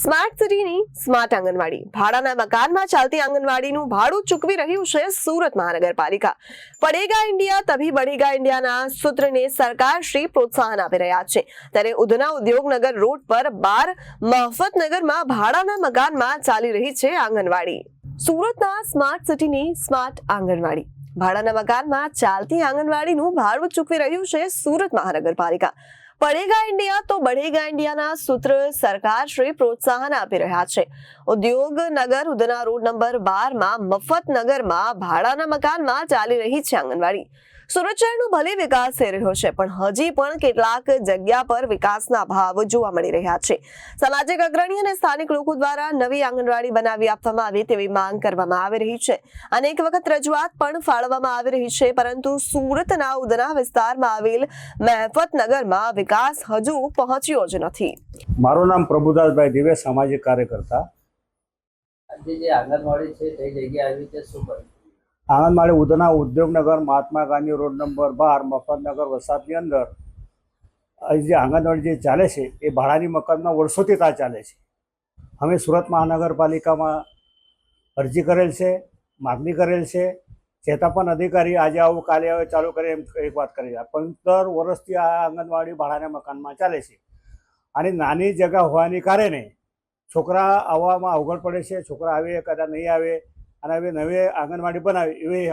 Smart સિટીની smart આંગણવાડી ભાડાના મકાનમાં ચાલતી આંગણવાડીનું ભાડું ચૂકવી રહ્યું છે સુરત મહાનગરપાલિકા। પડેગા ઇન્ડિયા તભી બઢેગા ઇન્ડિયાના સૂત્રને સરકાર શ્રી પ્રોત્સાહન આપી રહ્યા છે। ત્યારે ઉધના ઉદ્યોગનગર રોડ પર 12 મહફતનગરમાં ભાડાના મકાનમાં ચાલી રહી છે આંગણવાડી। સુરતના સ્માર્ટ સિટીની સ્માર્ટ આંગણવાડી ભાડાના મકાનમાં ચાલતી આંગણવાડીનું ભાડું ચૂકવી રહ્યું છે સુરત મહાનગરપાલિકા। પડેગા ઇન્ડિયા તો બઢેગા ઇન્ડિયાના સૂત્ર સરકાર શ્રી પ્રોત્સાહન આપી રહ્યા છે। ઉદ્યોગનગર ઉધના રોડ નંબર 12 માં મફતનગરમાં ભાડાના મકાનમાં ચાલી રહી છે આંગણવાડી। સુરત શહેરનો ભલે વિકાસ થઈ રહ્યો છે, પણ હજી પણ કેટલાક જગ્યા પર વિકાસના અભાવ જોવા મળી રહ્યા છે। સામાજિક અગ્રણી અને સ્થાનિક લોકો દ્વારા નવી આંગણવાડી બનાવી આપવામાં આવે તેવી માંગ કરવામાં આવી રહી છે। અનેક વખત રજૂઆત પણ ફાળવવામાં આવી રહી છે, પરંતુ સુરતના ઉધના વિસ્તારમાં આવેલ મહેફતનગરમાં વિકાસ હજુ પહોંચ્યો જ નથી। મારું નામ પ્રભુદાસભાઈ દિવે, સામાજિક કાર્યકર્તા। આજે જે આંગણવાડી છે તે જગ્યાએ આવી છે શું બન્યું? આંગણવાડી ઉધના ઉદ્યોગનગર મહાત્મા ગાંધી રોડ નંબર 12 મફતનગર વસાહતની અંદર જે આંગણવાડી જે ચાલે છે એ ભાડાની મકાનમાં વર્ષોથી ત્યાં ચાલે છે। અમે સુરત મહાનગરપાલિકામાં અરજી કરેલ છે, માગણી કરેલ છે, છતાં પણ અધિકારી આજે આવું કાલે આવે ચાલુ કરે એમ એક વાત કરી રહ્યા। 15 વર્ષથી આ આંગણવાડી ભાડાના મકાનમાં ચાલે છે અને નાની જગ્યા હોવાને કારણે છોકરા આવવામાં અવગણ પડે છે। છોકરા આવે કદાચ નહીં આવે અને હવે નવી આંગણવાડી બનાવે એવી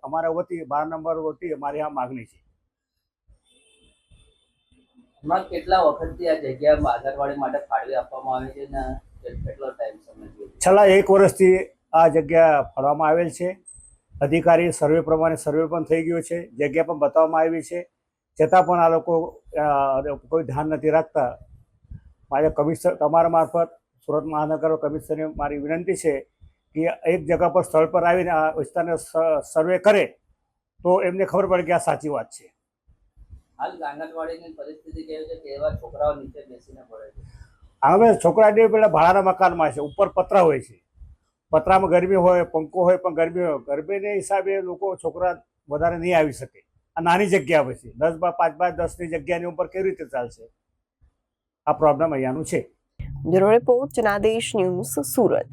અમારા વતી 12 નંબર વતી અમારી આ માગણી છે। હમણાં કેટલા વખતથી આ જગ્યા આંગણવાડી માટે ફાળવી આપવામાં આવી છે ને કેટલો ટાઈમ સમય થયો? છેલ્લા 1 વર્ષથી આ જગ્યા ફાળવવામાં આવેલ છે। અધિકારી સર્વે પ્રમાણે સર્વે પણ થઈ ગયો છે, જગ્યા પણ બતાવવામાં આવી છે, છતાં પણ આ લોકો કોઈ ધ્યાન નથી રાખતા। મારે કમિશનર તમારા મારફત સુરત મહાનગર કમિશનરને મારી વિનંતી છે કે એક જગ્યા પર સ્થળ પર આવીને આ વિસ્તારને સર્વે કરે તો એમને ખબર પડે કે આ સાચી વાત છે। હાલ આંગણવાડીની પરિસ્થિતિ કેવી છે કે એવા છોકરાઓ નીચે બેસીને પડે છે? હવે છોકરા પેલા ભાડાના મકાનમાં છે, ઉપર પતરા હોય છે, પતરામાં ગરમી હોય, પંખો હોય, પણ ગરમી હોય, ગરમીને હિસાબે લોકો છોકરા વધારે નહીં આવી શકે। આ નાની જગ્યા પછી 10 બાય 5 બાય 10ની જગ્યાની ઉપર કેવી રીતે ચાલશે? આ પ્રોબ્લેમ અહીંયાનું છે। Bureau report Janadesh news Surat.